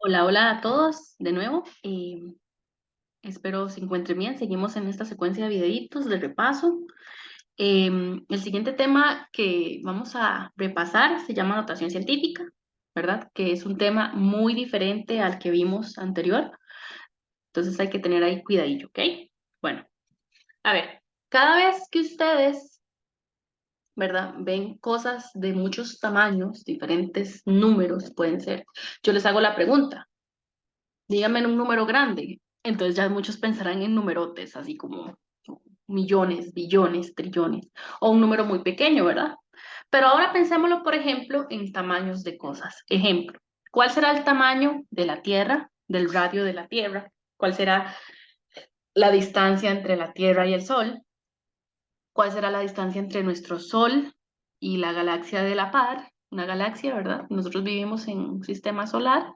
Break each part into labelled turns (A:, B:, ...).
A: Hola, hola a todos de nuevo. Espero se encuentren bien. Seguimos en esta secuencia de videitos de repaso. El siguiente tema que vamos a repasar se llama notación científica, ¿verdad? Que es un tema muy diferente al que vimos anterior. Entonces hay que tener ahí cuidadillo, ¿ok? Bueno, a ver, cada vez que ustedes, ¿verdad? Ven cosas de muchos tamaños, diferentes números pueden ser, yo les hago la pregunta. Dígame en un número grande. Entonces ya muchos pensarán en numerotes, así como millones, billones, trillones, o un número muy pequeño, ¿verdad? Pero ahora pensémoslo, por ejemplo, en tamaños de cosas. Ejemplo, ¿cuál será el tamaño de la Tierra, del radio de la Tierra? ¿Cuál será la distancia entre la Tierra y el Sol? ¿Cuál será la distancia entre nuestro Sol y la galaxia de la par? Una galaxia, ¿verdad? Nosotros vivimos en un sistema solar,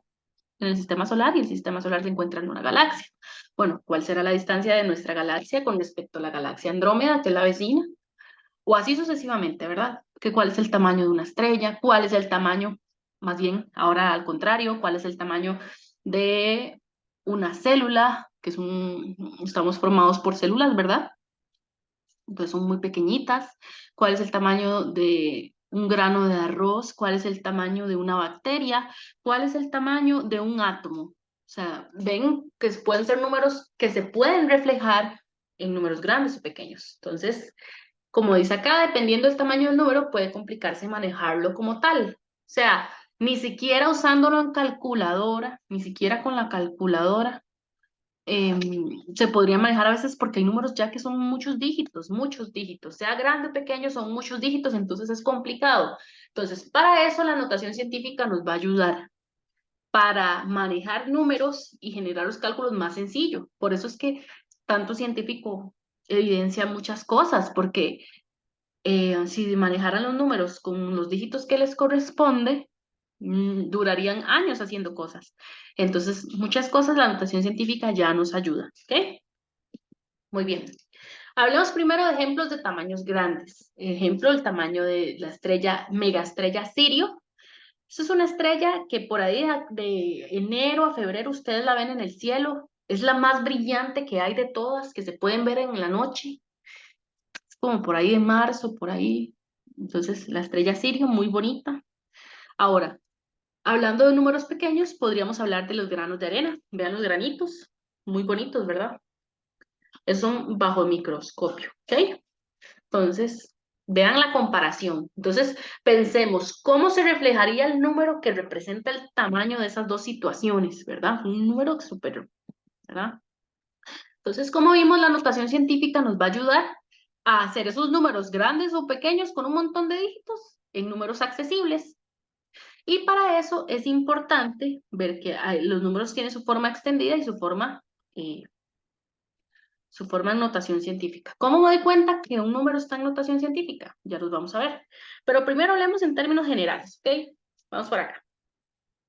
A: en el sistema solar, y el sistema solar se encuentra en una galaxia. Bueno, ¿cuál será la distancia de nuestra galaxia con respecto a la galaxia Andrómeda, que es la vecina? O así sucesivamente, ¿verdad? Que cuál es el tamaño de una estrella, cuál es el tamaño, más bien, ahora al contrario, cuál es el tamaño de una célula, que es estamos formados por células, ¿verdad? Entonces son muy pequeñitas. ¿Cuál es el tamaño de un grano de arroz? ¿Cuál es el tamaño de una bacteria? ¿Cuál es el tamaño de un átomo? O sea, ven que pueden ser números que se pueden reflejar en números grandes o pequeños. Entonces, como dice acá, dependiendo del tamaño del número, puede complicarse manejarlo como tal. O sea, ni siquiera usándolo en calculadora, ni siquiera con la calculadora eh, se podría manejar a veces porque hay números ya que son muchos dígitos, sea grande o pequeño, son muchos dígitos, entonces es complicado. Entonces, para eso la notación científica nos va a ayudar para manejar números y generar los cálculos más sencillo. Por eso es que tanto científico evidencia muchas cosas, porque si manejaran los números con los dígitos que les corresponde, durarían años haciendo cosas. Entonces, muchas cosas la notación científica ya nos ayuda. ¿Ok? Muy bien. Hablemos primero de ejemplos de tamaños grandes. Ejemplo, el tamaño de la estrella, megaestrella Sirio. Esta es una estrella que por ahí de enero a febrero ustedes la ven en el cielo. Es la más brillante que hay de todas, que se pueden ver en la noche. Es como por ahí de marzo, por ahí. Entonces, la estrella Sirio, muy bonita. Ahora, hablando de números pequeños, podríamos hablar de los granos de arena. Vean los granitos, muy bonitos, ¿verdad? Esos son bajo microscopio, ¿ok? Entonces, vean la comparación. Entonces, pensemos, ¿cómo se reflejaría el número que representa el tamaño de esas dos situaciones, ¿verdad? Un número súper, ¿verdad? Entonces, como vimos, la notación científica nos va a ayudar a hacer esos números grandes o pequeños con un montón de dígitos en números accesibles. Y para eso es importante ver que los números tienen su forma extendida y eh, su forma en notación científica. ¿Cómo me doy cuenta que un número está en notación científica? Ya los vamos a ver. Pero primero hablemos en términos generales, ¿ok? Vamos por acá.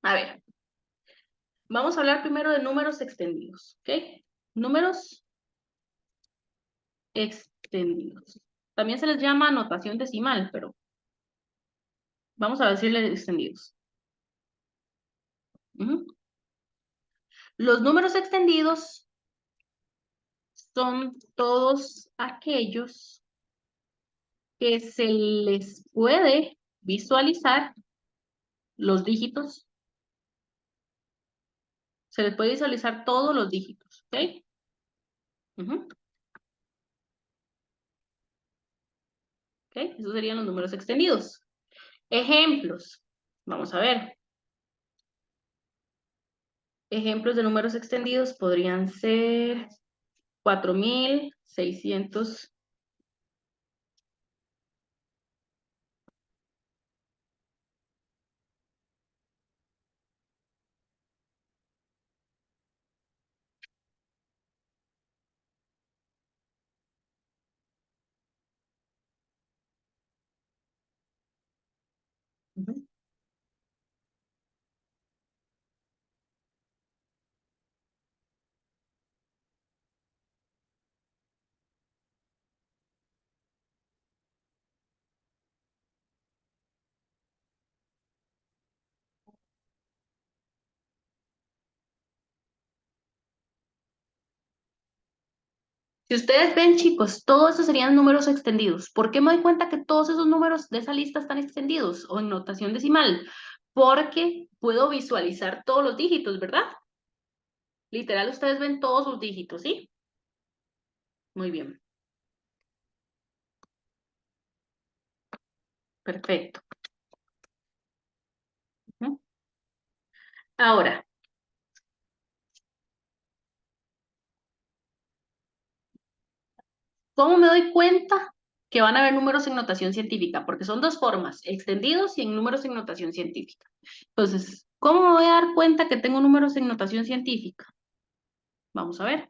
A: A ver, vamos a hablar primero de números extendidos, ¿ok? Números extendidos. También se les llama notación decimal, pero vamos a decirle extendidos. Ujú. Los números extendidos son todos aquellos que se les puede visualizar los dígitos, se les puede visualizar todos los dígitos, ¿ok? Ujú. ¿Ok? Esos serían los números extendidos. Ejemplos. Vamos a ver. Ejemplos de números extendidos podrían ser 4600. Ujú. Si ustedes ven, chicos, todos esos serían números extendidos. ¿Por qué me doy cuenta que todos esos números de esa lista están extendidos o en notación decimal? Porque puedo visualizar todos los dígitos, ¿verdad? Literal, ustedes ven todos sus dígitos, ¿sí? Muy bien, perfecto. Ujú. Ahora, ¿cómo me doy cuenta que van a haber números en notación científica? Porque son dos formas, extendidos y en números en notación científica. Entonces, ¿cómo me voy a dar cuenta que tengo números en notación científica? Vamos a ver.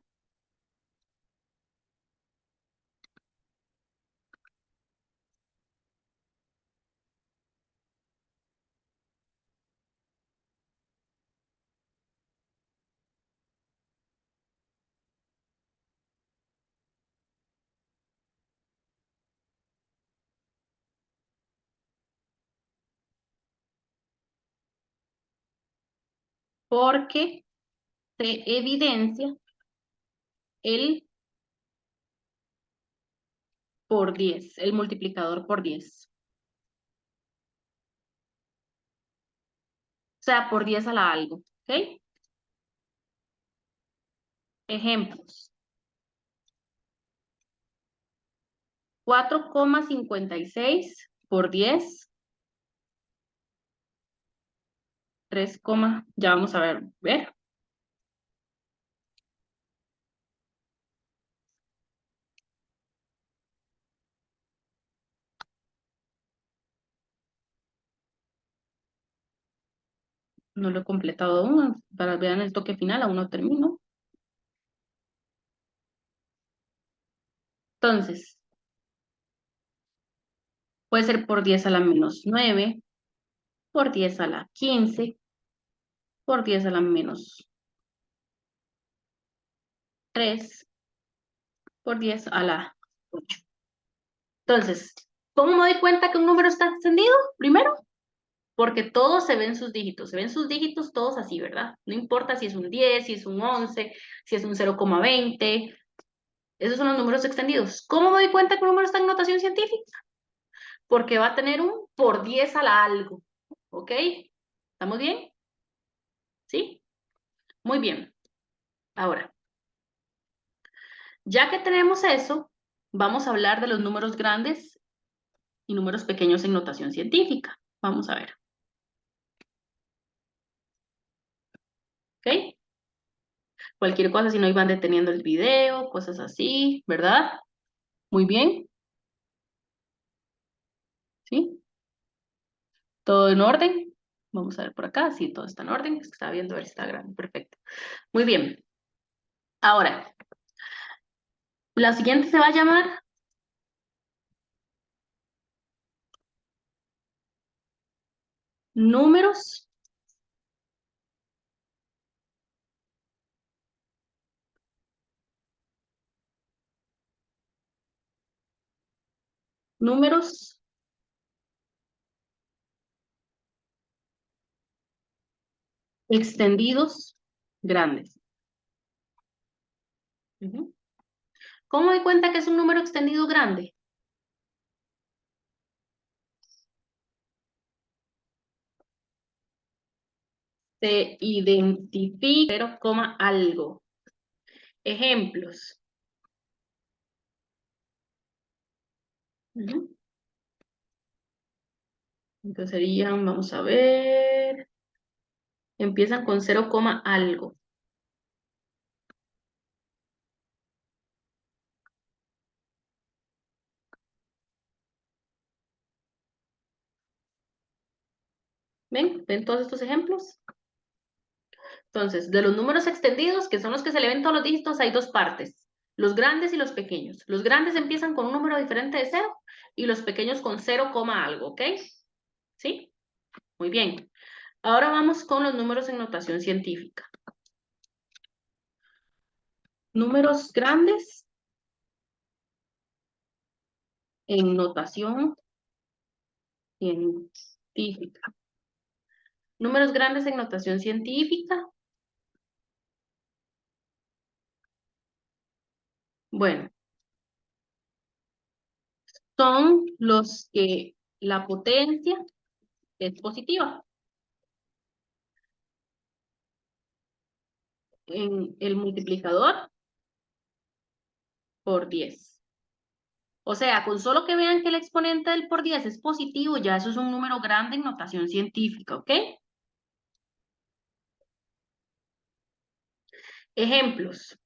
A: Porque se evidencia el por 10, el multiplicador por 10. O sea, por 10 a la algo. ¿Ok? Ejemplos. 4,56 por 10. 3, ya vamos a ver. No lo he completado aún, para vean el toque final, aún no termino. Entonces, puede ser por 10 a la menos 9, por 10 a la 15, por 10 a la menos 3, por 10 a la 8. Entonces, ¿cómo me doy cuenta que un número está extendido? Primero, porque todos se ven sus dígitos. Se ven sus dígitos todos así, ¿verdad? No importa si es un 10, si es un 11, si es un 0,20. Esos son los números extendidos. ¿Cómo me doy cuenta que un número está en notación científica? Porque va a tener un por 10 a la algo. ¿Ok? ¿Estamos bien? ¿Sí? Muy bien. Ahora, ya que tenemos eso, vamos a hablar de los números grandes y números pequeños en notación científica. Vamos a ver. ¿Ok? Cualquier cosa, si no iban deteniendo el video, cosas así, ¿verdad? Muy bien. ¿Sí? ¿Todo en orden? Vamos a ver por acá. Sí, todo está en orden. Es que estaba viendo a ver si está grande. Perfecto. Muy bien. Ahora, la siguiente se va a llamar números números extendidos grandes. Ujú. ¿Cómo doy cuenta que es un número extendido grande? Se identifica 0, algo. Ejemplos. Ujú. Entonces serían, vamos a ver, empiezan con 0, algo. ¿Ven? ¿Ven todos estos ejemplos? Entonces, de los números extendidos, que son los que se le ven todos los dígitos, hay dos partes, los grandes y los pequeños. Los grandes empiezan con un número diferente de 0 y los pequeños con 0, algo, ¿ok? ¿Sí? Muy bien. Ahora vamos con los números en notación científica. Números grandes en notación científica. Números grandes en notación científica. Bueno, son los que la potencia es positiva. En el multiplicador por 10. O sea, con solo que vean que el exponente del por 10 es positivo, ya eso es un número grande en notación científica, ¿ok? Ejemplos.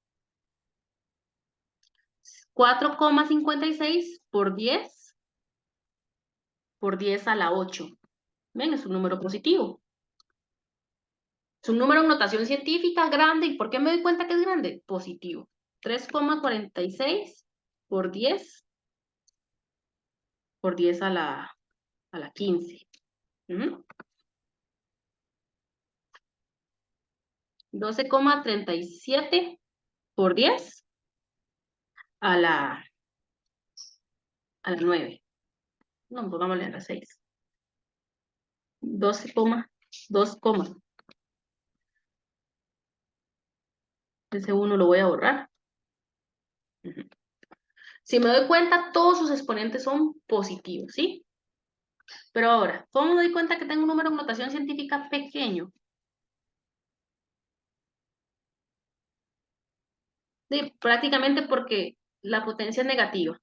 A: 4,56 por 10 a la 8. ¿Ven? Es un número positivo. Es un número en notación científica grande. ¿Y por qué me doy cuenta que es grande? Positivo. 3,46 por 10 a la 15. 12,37 por 10 a la 9. No, pongámosle a la 6. 12,2, ese 1 lo voy a borrar. Ujú. Si me doy cuenta, todos sus exponentes son positivos, ¿sí? Pero ahora, ¿cómo me doy cuenta que tengo un número en notación científica pequeño? Sí, prácticamente porque la potencia es negativa.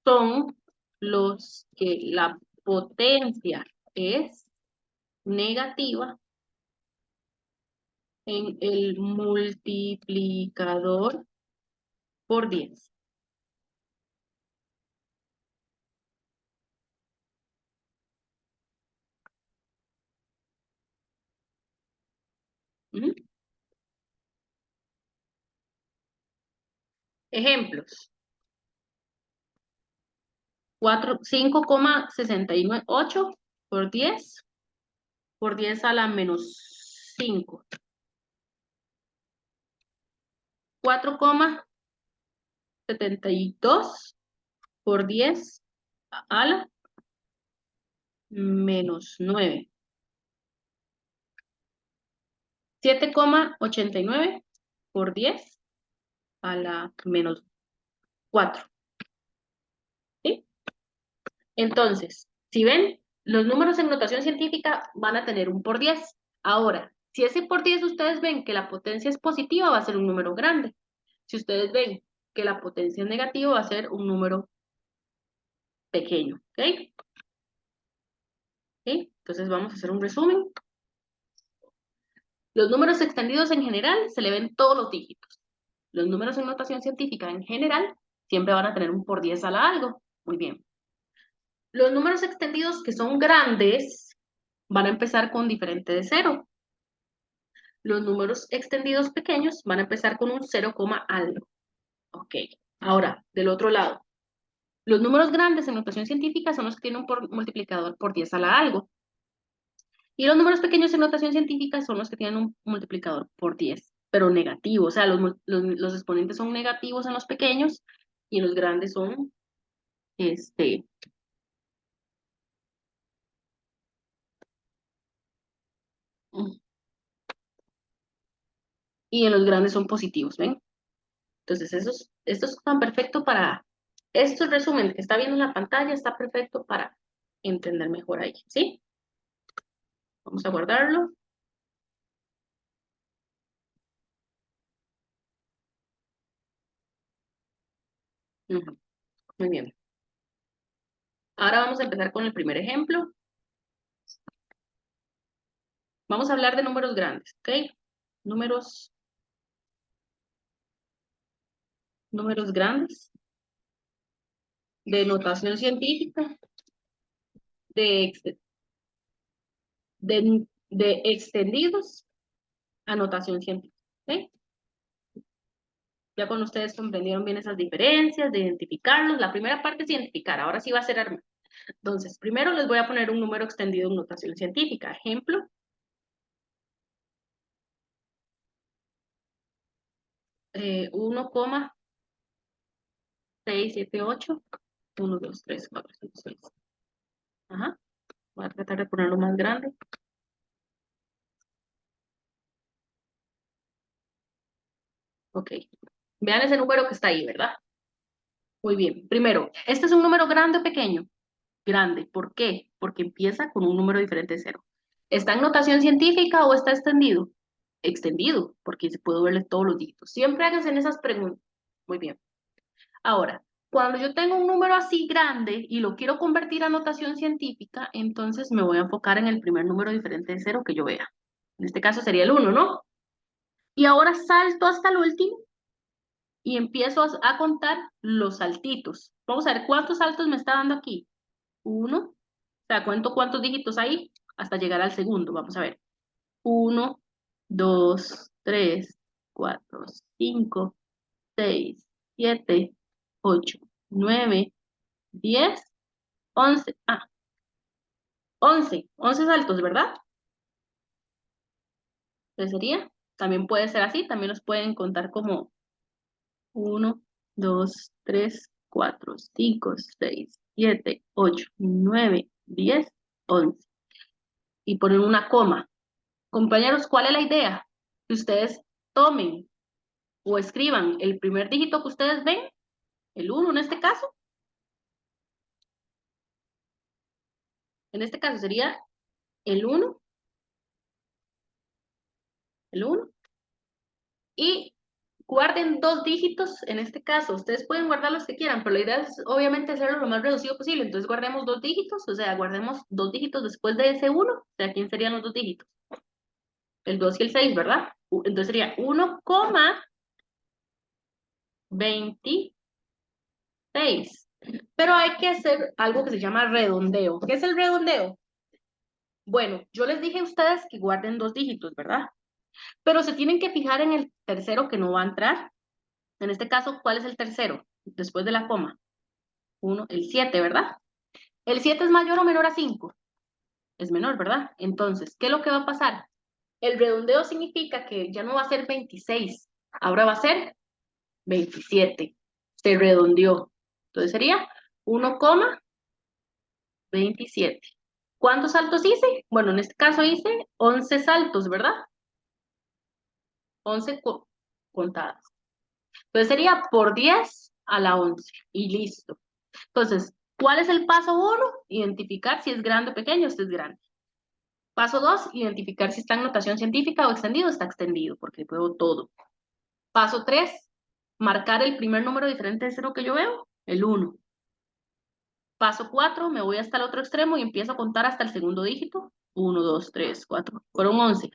A: Son los que la potencia es negativa en el multiplicador por 10. Ujú. Ejemplos. 5,68 por 10 a la menos 5. 4,72 por 10 a la menos 9. 7,89 por 10 a la menos 4. ¿Sí? Entonces, si ven, los números en notación científica van a tener un por 10. Ahora, si ese por 10 ustedes ven que la potencia es positiva, va a ser un número grande. Si ustedes ven que la potencia es negativa, va a ser un número pequeño. ¿Ok? ¿Ok? Entonces vamos a hacer un resumen. Los números extendidos en general se le ven todos los dígitos. Los números en notación científica en general siempre van a tener un por 10 a la algo. Muy bien. Los números extendidos que son grandes van a empezar con diferente de cero. Los números extendidos pequeños van a empezar con un 0, algo. Ok. Ahora, del otro lado. Los números grandes en notación científica son los que tienen un multiplicador por 10 a la algo. Y los números pequeños en notación científica son los que tienen un multiplicador por 10, pero negativo. O sea, los exponentes son negativos en los pequeños y en los grandes son, este, y en los grandes son positivos, ¿ven? Entonces, estos están perfectos para, estos resumen que está viendo en la pantalla está perfecto para entender mejor ahí, ¿sí? Vamos a guardarlo. Ujú, muy bien. Ahora vamos a empezar con el primer ejemplo. Vamos a hablar de números grandes, ¿ok? Números, números grandes de notación científica, de, de extendidos a notación científica, ¿ok? Ya con ustedes comprendieron bien esas diferencias, de identificarlos. La primera parte es identificar, ahora sí va a ser armar. Entonces, primero les voy a poner un número extendido en notación científica. Ejemplo, 1,678, 1, 2, 3, 4, 5, 6. Ajá. Voy a tratar de ponerlo más grande. Ok. Ok. Vean ese número que está ahí, ¿verdad? Muy bien. Primero, ¿este es un número grande o pequeño? Grande. ¿Por qué? Porque empieza con un número diferente de cero. ¿Está en notación científica o está extendido? Extendido, porque se puede verle todos los dígitos. Siempre háganse en esas preguntas. Muy bien. Ahora, cuando yo tengo un número así grande y lo quiero convertir a notación científica, entonces me voy a enfocar en el primer número diferente de cero que yo vea. En este caso sería el 1, ¿no? Y ahora salto hasta el último y empiezo a contar los saltitos. Vamos a ver cuántos saltos me está dando aquí. 1, o sea, cuento cuántos dígitos hay hasta llegar al segundo. Vamos a ver. 1, 2, 3, 4, 5, 6, 7, 8, 9, 10, 11. 11 saltos, ¿verdad? Entonces sería, también puede ser así, también los pueden contar como 1, 2, 3, 4, 5, 6, 7, 8, 9, 10, 11. Y ponen una coma. Compañeros, ¿cuál es la idea? Que ustedes tomen o escriban el primer dígito que ustedes ven, el 1 en este caso sería el 1, el 1, y guarden dos dígitos en este caso. Ustedes pueden guardar los que quieran, pero la idea es obviamente hacerlo lo más reducido posible. Entonces guardemos dos dígitos, o sea, guardemos dos dígitos después de ese 1. O sea, ¿quién serían los dos dígitos? El 2 y el 6, ¿verdad? Entonces sería 1,26. Pero hay que hacer algo que se llama redondeo. ¿Qué es el redondeo? Bueno, yo les dije a ustedes que guarden dos dígitos, ¿verdad? Pero se tienen que fijar en el tercero que no va a entrar. En este caso, ¿cuál es el tercero? Después de la coma. El 7, ¿verdad? ¿El 7 es mayor o menor a 5? Es menor, ¿verdad? Entonces, ¿qué es lo que va a pasar? El redondeo significa que ya no va a ser 26, ahora va a ser 27. Se redondeó. Entonces sería 1,27. ¿Cuántos saltos hice? Bueno, en este caso hice 11 saltos, ¿verdad? 11 contadas. Entonces sería por 10 a la 11 y listo. Entonces, ¿cuál es el paso 1? Identificar si es grande o pequeño. Este es grande. Paso 2, identificar si está en notación científica o extendido. Está extendido porque puedo todo. Paso 3, marcar el primer número diferente de cero que yo veo, el 1. Paso 4, me voy hasta el otro extremo y empiezo a contar hasta el segundo dígito. 1, 2, 3, 4. Fueron 11.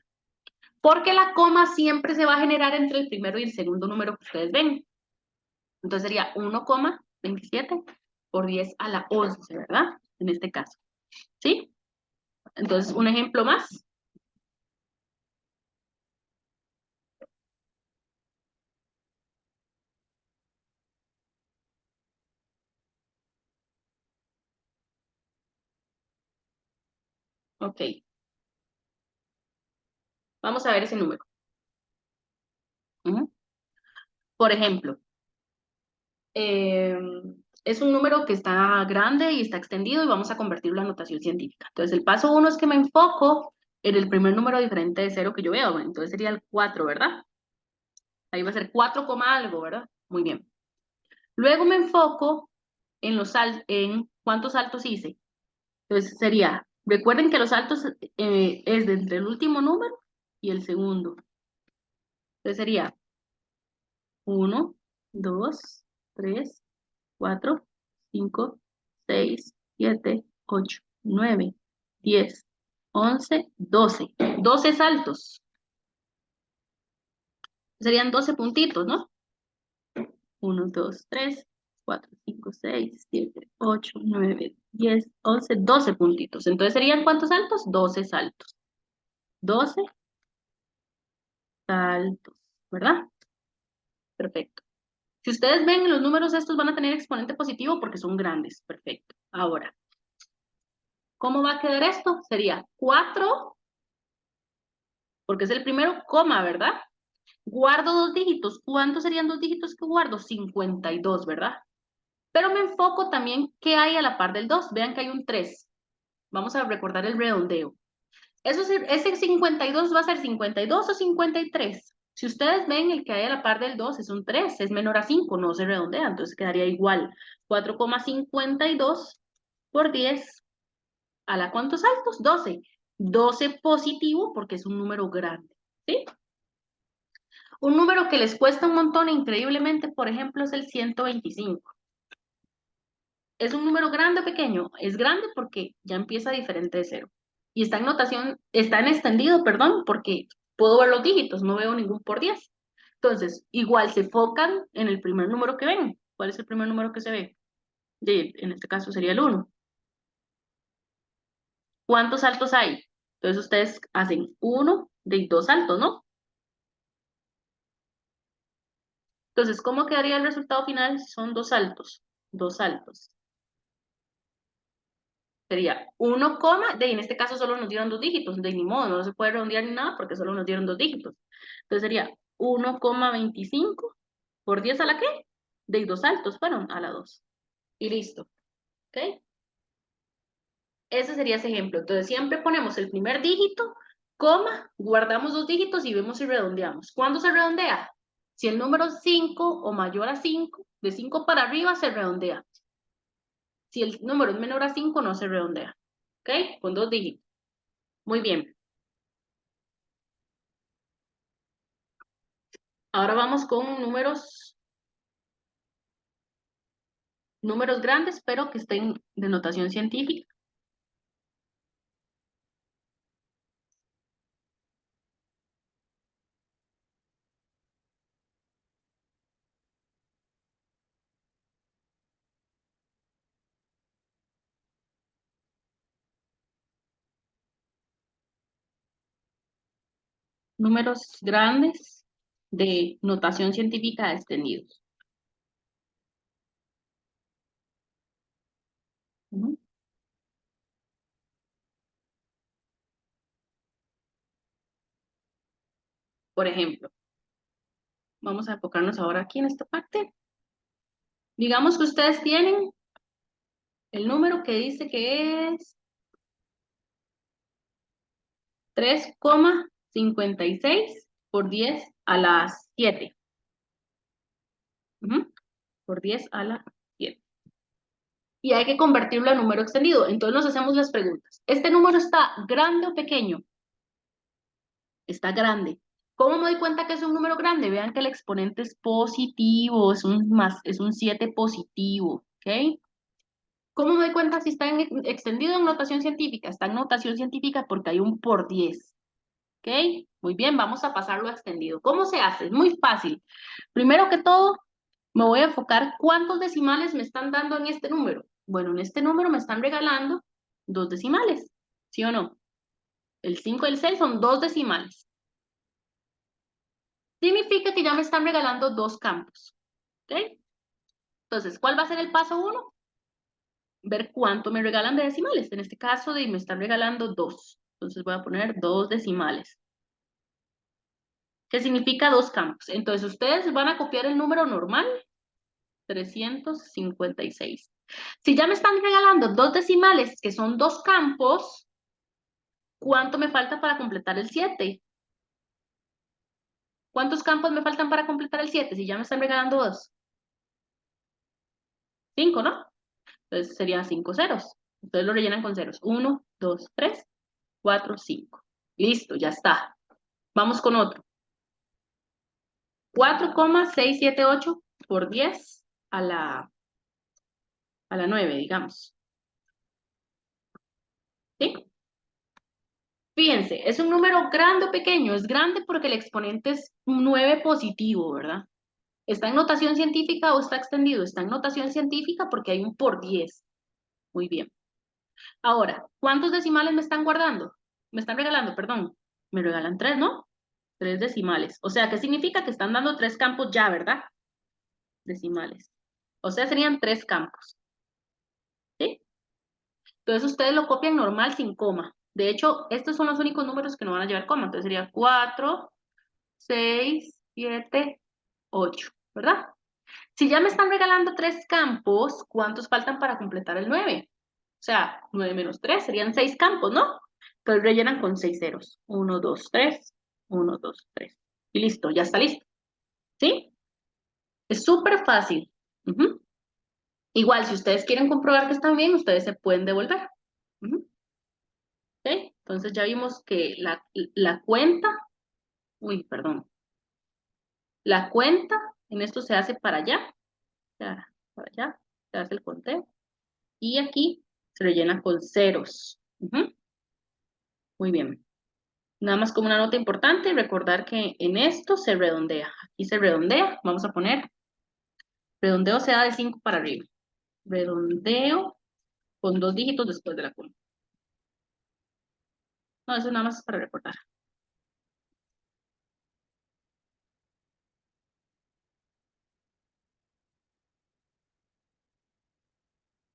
A: Porque la coma siempre se va a generar entre el primero y el segundo número que ustedes ven. Entonces sería 1,27 por 10 a la 11, ¿verdad? En este caso. ¿Sí? Entonces, un ejemplo más. Ok. Vamos a ver ese número. Por ejemplo, eh, es un número que está grande y está extendido y vamos a convertirlo a notación científica. Entonces, el paso 1 es que me enfoco en el primer número diferente de cero que yo veo. Bueno, entonces sería el 4, ¿verdad? Ahí va a ser 4, algo, ¿verdad? Muy bien. Luego me enfoco en cuántos saltos hice. Entonces sería, recuerden que los saltos es de entre el último número y el segundo. Entonces sería 1, 2, 3, 4, 5, 6, 7, 8, 9, 10, 11, 12. 12 saltos. Serían 12 puntitos, ¿no? 1, 2, 3, 4, 5, 6, 7, 8, 9, 10, 11, 12 puntitos. Entonces, ¿serían cuántos saltos? 12 saltos. 12 saltos, ¿verdad? Perfecto. Si ustedes ven, los números estos van a tener exponente positivo porque son grandes. Perfecto. Ahora, ¿cómo va a quedar esto? Sería 4, porque es el primero, coma, ¿verdad? Guardo dos dígitos. ¿Cuántos serían dos dígitos que guardo? 52, ¿verdad? Pero me enfoco también qué hay a la par del 2. Vean que hay un 3. Vamos a recordar el redondeo. Ese 52 va a ser 52 o 53. Si ustedes ven, el que hay a la par del 2 es un 3, es menor a 5, no se redondea, entonces quedaría igual. 4,52 por 10 a la ¿cuántos altos? 12. 12 positivo porque es un número grande, ¿sí? Un número que les cuesta un montón increíblemente, por ejemplo, es el 125. ¿Es un número grande o pequeño? Es grande porque ya empieza diferente de cero. Y está en notación, está en extendido, perdón, porque puedo ver los dígitos, no veo ningún por 10. Entonces, igual se enfocan en el primer número que ven. ¿Cuál es el primer número que se ve? En este caso sería el 1. ¿Cuántos saltos hay? Entonces ustedes hacen uno de dos saltos, ¿no? Entonces, ¿cómo quedaría el resultado final si son dos saltos? Dos saltos. Sería 1, en este caso solo nos dieron dos dígitos, de ni modo, no se puede redondear ni nada porque solo nos dieron dos dígitos. Entonces sería 1,25 por 10 a la qué? De dos saltos, fueron a la 2. Y listo, ¿ok? Ese sería ese ejemplo. Entonces siempre ponemos el primer dígito, guardamos dos dígitos y vemos si redondeamos. ¿Cuándo se redondea? Si el número es 5 o mayor a 5, de 5 para arriba se redondea. Si el número es menor a 5, no se redondea. ¿Ok? Con dos dígitos. Muy bien. Ahora vamos con números grandes, pero que estén de notación científica. Números grandes de notación científica extendidos. Ujú. Por ejemplo, vamos a enfocarnos ahora aquí en esta parte. Digamos que ustedes tienen el número que dice que es 3,56 por 10 a las 7. Ujú. Por 10 a la 7. Y hay que convertirlo a número extendido. Entonces nos hacemos las preguntas. ¿Este número está grande o pequeño? Está grande. ¿Cómo me doy cuenta que es un número grande? Vean que el exponente es positivo, es un 7 positivo, ¿ok? ¿Cómo me doy cuenta si está extendido en notación científica? Está en notación científica porque hay un por 10, ¿ok? Muy bien, vamos a pasarlo a extendido. ¿Cómo se hace? Es muy fácil. Primero que todo, me voy a enfocar cuántos decimales me están dando en este número. Bueno, en este número me están regalando dos decimales, ¿sí o no? El 5 y el 6 son dos decimales. Significa que ya me están regalando dos campos, ¿ok? Entonces, ¿cuál va a ser el paso uno? Ver cuánto me regalan de decimales. En este caso, me están regalando dos. Entonces voy a poner dos decimales, que significa dos campos. Entonces, ustedes van a copiar el número normal, 356. Si ya me están regalando dos decimales, que son dos campos, ¿cuánto me falta para completar el 7? ¿Cuántos campos me faltan para completar el 7? Si ya me están regalando dos. 5, ¿no? Entonces serían 5 ceros. Ustedes lo rellenan con ceros. 1, 2, 3, 4, 5. Listo, ya está. Vamos con otro. 4,678 por 10 a la 9, digamos. ¿Sí? Fíjense, ¿es un número grande o pequeño? Es grande porque el exponente es un 9 positivo, ¿verdad? ¿Está en notación científica o está extendido? Está en notación científica porque hay un por 10. Muy bien. Ahora, ¿cuántos decimales me están guardando? Me están regalando, perdón. Me regalan tres, ¿no? Tres decimales. O sea, ¿qué significa? Que están dando tres campos ya, ¿verdad? Decimales. O sea, serían tres campos. ¿Sí? Entonces ustedes lo copian normal sin coma. De hecho, estos son los únicos números que no van a llevar coma. Entonces sería 4, 6, 7, 8, ¿verdad? Si ya me están regalando tres campos, ¿cuántos faltan para completar el 9? O sea, 9 menos 3 serían 6 campos, ¿no? Entonces rellenan con 6 ceros. 1, 2, 3, 1, 2, 3. Y listo, ya está listo. ¿Sí? Es súper fácil. Ujú. Igual, si ustedes quieren comprobar que están bien, ustedes se pueden devolver. Ujú. ¿Ok? Entonces ya vimos que la cuenta, uy, perdón, la cuenta en esto se hace para allá, para allá, se hace el conteo. Y aquí se rellena con ceros. Ujú. Muy bien. Nada más como una nota importante, recordar que en esto se redondea. Aquí se redondea, vamos a poner, redondeo se da de 5 para arriba. Redondeo con 2 dígitos después de la coma. No, eso nada más es para recordar.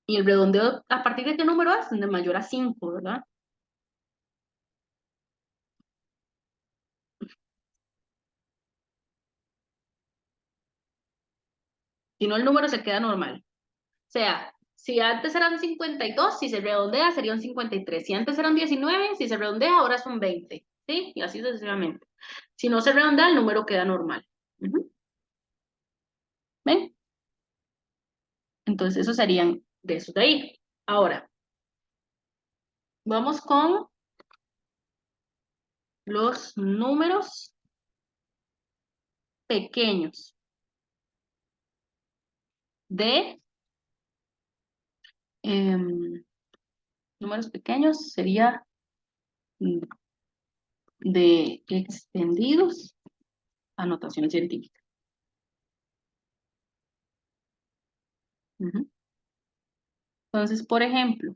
A: Y el redondeo, ¿a partir de qué número es? De mayor a 5, ¿verdad? Si no, el número se queda normal. O sea, si antes eran 52, si se redondea sería un 53. Si antes eran 19, si se redondea ahora es un 20. ¿Sí? Y así sucesivamente. Si no se redondea, el número queda normal. Ujú. ¿Ven? Entonces, esos serían de esos de ahí. Ahora, vamos con los números pequeños de em, números pequeños sería mm, de extendidos a notación científica. Ujú. Entonces, por ejemplo,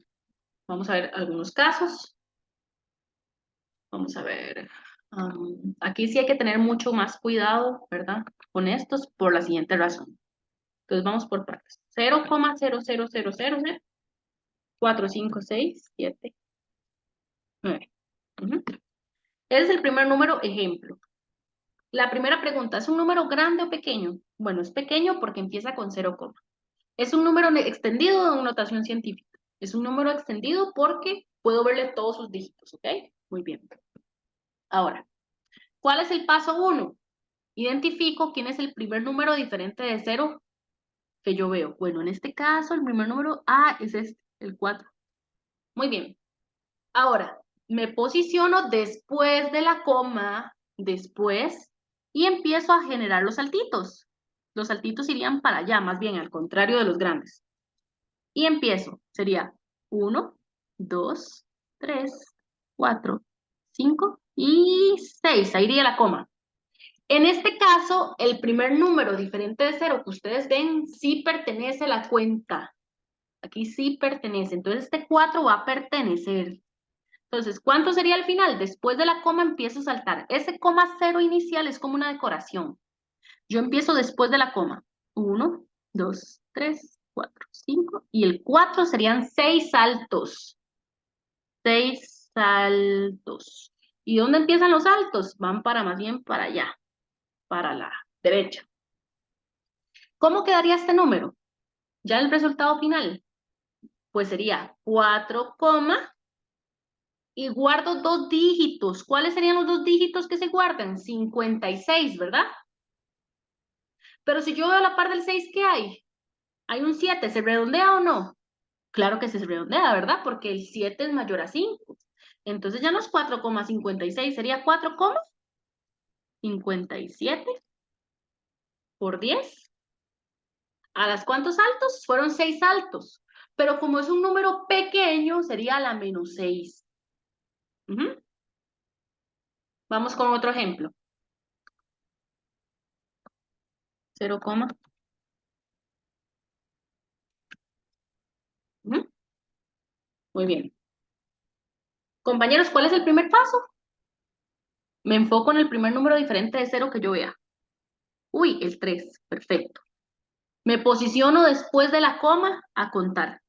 A: vamos a ver algunos casos. Vamos a ver. Aquí sí hay que tener mucho más cuidado, ¿verdad? Con estos por la siguiente razón. Entonces vamos por partes. 0,00000 4, 5, 6, 7, 9. Ujú. Ese es el primer número ejemplo. La primera pregunta, ¿es un número grande o pequeño? Bueno, es pequeño porque empieza con 0, es un número extendido en notación científica. Es un número extendido porque puedo verle todos sus dígitos, ¿ok? Muy bien. Ahora, ¿cuál es el paso 1? Identifico quién es el primer número diferente de 0 que yo veo. Bueno, en este caso, el primer número es este, el 4. Muy bien. Ahora, me posiciono después de la coma, después, y empiezo a generar los saltitos. Los saltitos irían para allá, más bien, al contrario de los grandes. Y empiezo, sería 1, 2, 3, 4, 5 y 6. Ahí iría la coma. En este caso, el primer número diferente de 0 que ustedes ven sí pertenece a la cuenta. Aquí sí pertenece. Entonces, este 4 va a pertenecer. Entonces, ¿cuánto sería el final? Después de la coma empiezo a saltar. Ese coma 0 inicial es como una decoración. Yo empiezo después de la coma. 1, 2, 3, 4, 5. Y el 4 serían 6 saltos. 6 saltos. ¿Y dónde empiezan los saltos? Van para más bien para allá, para la derecha. ¿Cómo quedaría este número? Ya el resultado final, pues sería 4, y guardo 2 dígitos. ¿Cuáles serían los 2 dígitos que se guardan? 56, ¿verdad? Pero si yo veo a la par del 6, ¿qué hay? Hay un 7, ¿se redondea o no? Claro que se redondea, ¿verdad? Porque el 7 es mayor a 5. Entonces ya no es 4,56, sería 4,57 por 10. ¿A las cuántos saltos? Fueron 6 saltos. Pero como es un número pequeño, sería la menos 6. Ujú. Vamos con otro ejemplo. 0, ujú. Muy bien. Compañeros, ¿cuál es el primer paso? Me enfoco en el primer número diferente de 0 que yo vea. Uy, el 3. Perfecto. Me posiciono después de la coma a contar.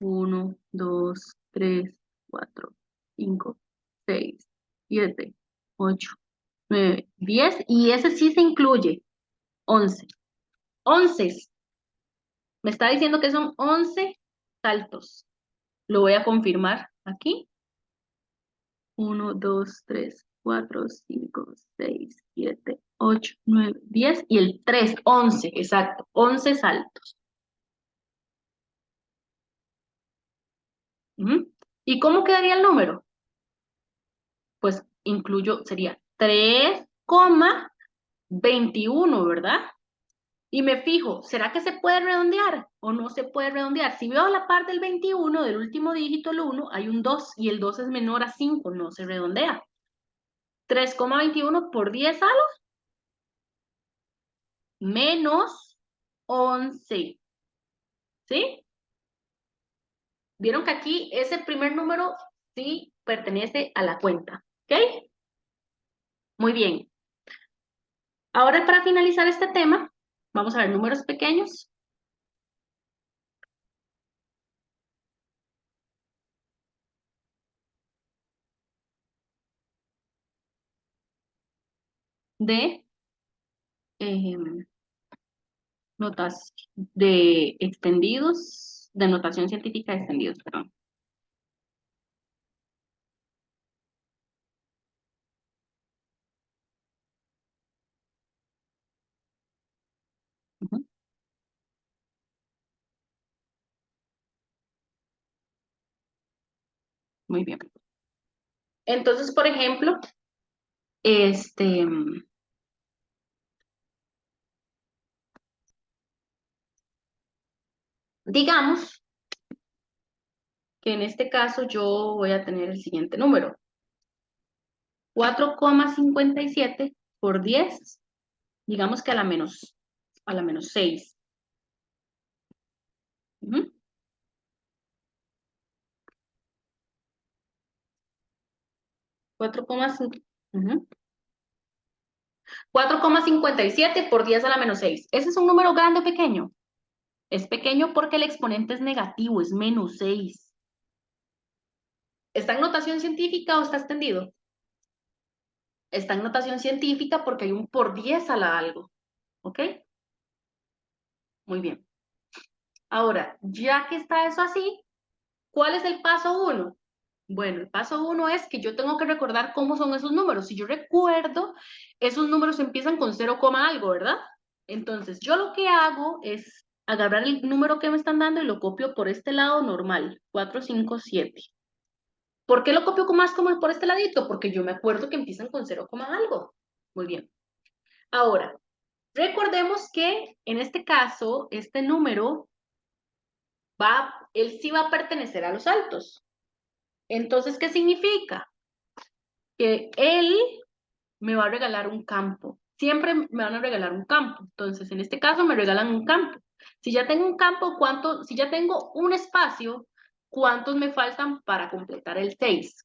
A: 1, 2, 3, 4, 5, 6, 7, 8, 9, 10. Y ese sí se incluye. 11. 11. Me está diciendo que son 11 saltos. Lo voy a confirmar aquí. 1, 2, 3, 4, 5, 6, 7, 8, 9, 10 y el 3, 11, exacto, 11 saltos. Ujú. ¿Y cómo quedaría el número? Pues incluyo, sería 3,21, ¿verdad? Y me fijo, ¿será que se puede redondear o no se puede redondear? Si veo la parte del 21, del último dígito, el 1, hay un 2 y el 2 es menor a 5, no se redondea. 3,21 por 10 a los menos 11, ¿sí? Vieron que aquí ese primer número sí pertenece a la cuenta, ¿ok? Muy bien. Ahora para finalizar este tema, vamos a ver números pequeños de em, notas de extendidos, de notación científica de extendidos, perdón. Ujú, muy bien. Entonces, por ejemplo, este, digamos que en este caso yo voy a tener el siguiente número. 4,57 por 10, digamos que a la menos 6. Ujú. 4,5, ujú. 4,57 por 10 a la menos 6. ¿Ese es un número grande o pequeño? Es pequeño porque el exponente es negativo, es menos 6. ¿Está en notación científica o está extendido? Está en notación científica porque hay un por 10 a la algo. ¿Ok? Muy bien. Ahora, ya que está eso así, ¿cuál es el paso uno? Bueno, el paso uno es que yo tengo que recordar cómo son esos números. Si yo recuerdo, esos números empiezan con 0, algo, ¿verdad? Entonces, yo lo que hago es agarrar el número que me están dando y lo copio por este lado normal, 4, 5, 7. ¿Por qué lo copio más como por este ladito? Porque yo me acuerdo que empiezan con 0, algo. Muy bien. Ahora, recordemos que en este caso, este número él sí va a pertenecer a los altos. Entonces, ¿qué significa? Que él me va a regalar un campo. Siempre me van a regalar un campo. Entonces, en este caso me regalan un campo. Si ya tengo un campo, si ya tengo un espacio, ¿cuántos me faltan para completar el 6?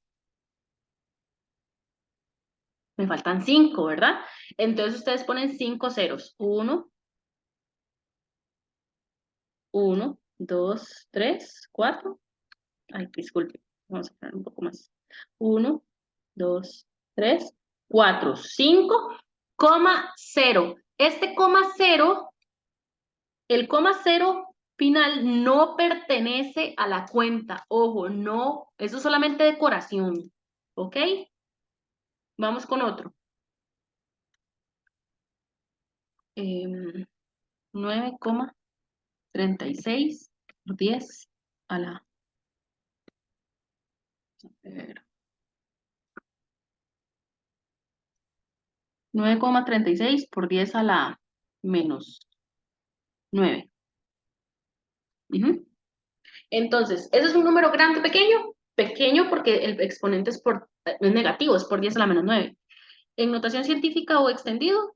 A: Me faltan 5, ¿verdad? Entonces ustedes ponen 5 ceros. 1, 1, 2, 3, 4. Ay, disculpe. Vamos a poner un poco más. 1, 2, 3, 4, 5, coma 0. Este coma 0, el coma 0 final no pertenece a la cuenta. Ojo, no, eso es solamente decoración. ¿Ok? Vamos con otro. 9,36 por 10 a la... a ver, 9,36 por 10 a la menos 9. Ujú. Entonces, ¿ese es un número grande o pequeño? Pequeño porque el exponente es negativo, es por 10 a la menos 9. En notación científica o extendido,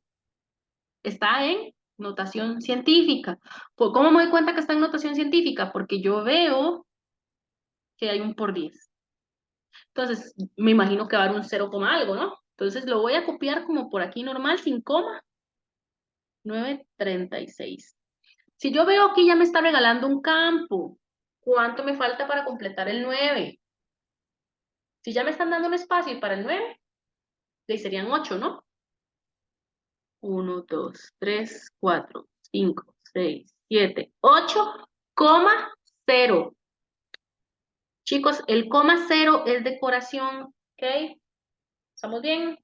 A: está en notación científica. ¿Cómo me doy cuenta que está en notación científica? Porque yo veo que hay un por 10. Entonces, me imagino que va a haber un 0, algo, ¿no? Entonces, lo voy a copiar como por aquí normal, sin coma, 9,36. Si yo veo que ya me está regalando un campo, ¿cuánto me falta para completar el 9? Si ya me están dando un espacio para el 9, le serían 8, ¿no? 1, 2, 3, 4, 5, 6, 7, 8, coma 0. Chicos, el coma 0 es decoración, ¿ok? ¿Estamos bien?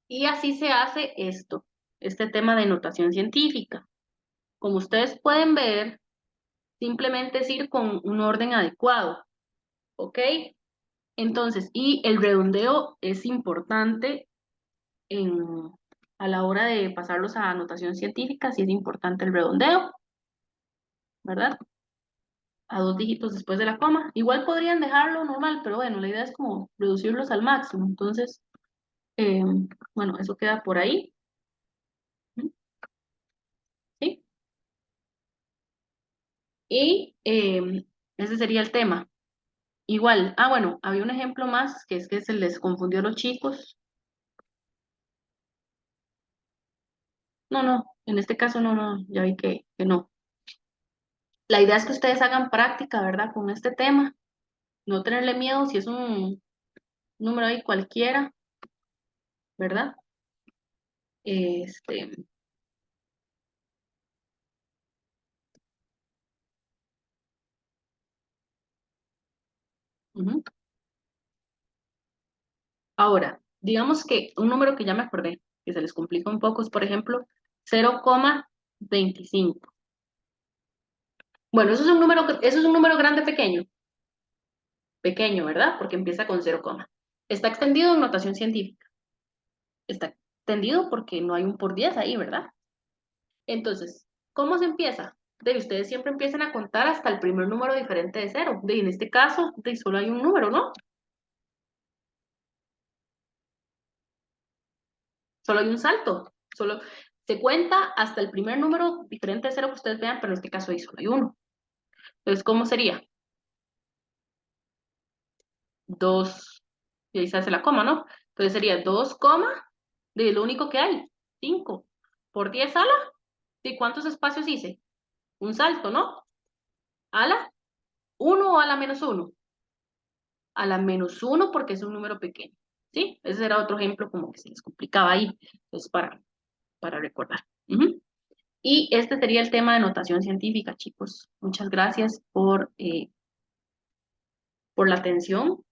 A: Y así se hace este tema de notación científica. Como ustedes pueden ver, simplemente es ir con un orden adecuado, ¿ok? Entonces, y el redondeo es importante en, a la hora de pasarlos a notación científica, sí es importante el redondeo, ¿verdad? A 2 dígitos después de la coma. Igual podrían dejarlo normal, pero bueno, la idea es como reducirlos al máximo. Entonces, eh, bueno, eso queda por ahí. ¿Mm? ¿Sí? Y ese sería el tema. Igual, bueno, había un ejemplo más, que es que se les confundió a los chicos. No, no, en este caso no, no, ya vi que no. La idea es que ustedes hagan práctica, ¿verdad? Con este tema, no tenerle miedo si es un número ahí cualquiera, ¿verdad? Este, ujú. Ahora, digamos que un número que ya me acordé, que se les complica un poco, es por ejemplo 0,25. Bueno, eso es un número grande pequeño, pequeño, ¿verdad? Porque empieza con 0, está extendido en notación científica. Está extendido porque no hay un por 10 ahí, ¿verdad? Entonces, ¿cómo se empieza? Ustedes siempre empiezan a contar hasta el primer número diferente de cero. En este caso, solo hay un número, ¿no? Solo hay un salto. Solo se cuenta hasta el primer número diferente de cero que ustedes vean, pero en este caso ahí solo hay uno. Entonces, ¿cómo sería? 2, y ahí se hace la coma, ¿no? Entonces sería 2, de lo único que hay, 5. Por 10 ala, ¿y cuántos espacios hice? Un salto, ¿no? Ala, 1 o ala menos uno, a la menos uno porque es un número pequeño, ¿sí? Ese era otro ejemplo como que se les complicaba ahí, entonces para recordar. Ujú. Y este sería el tema de notación científica, chicos. Muchas gracias por la atención.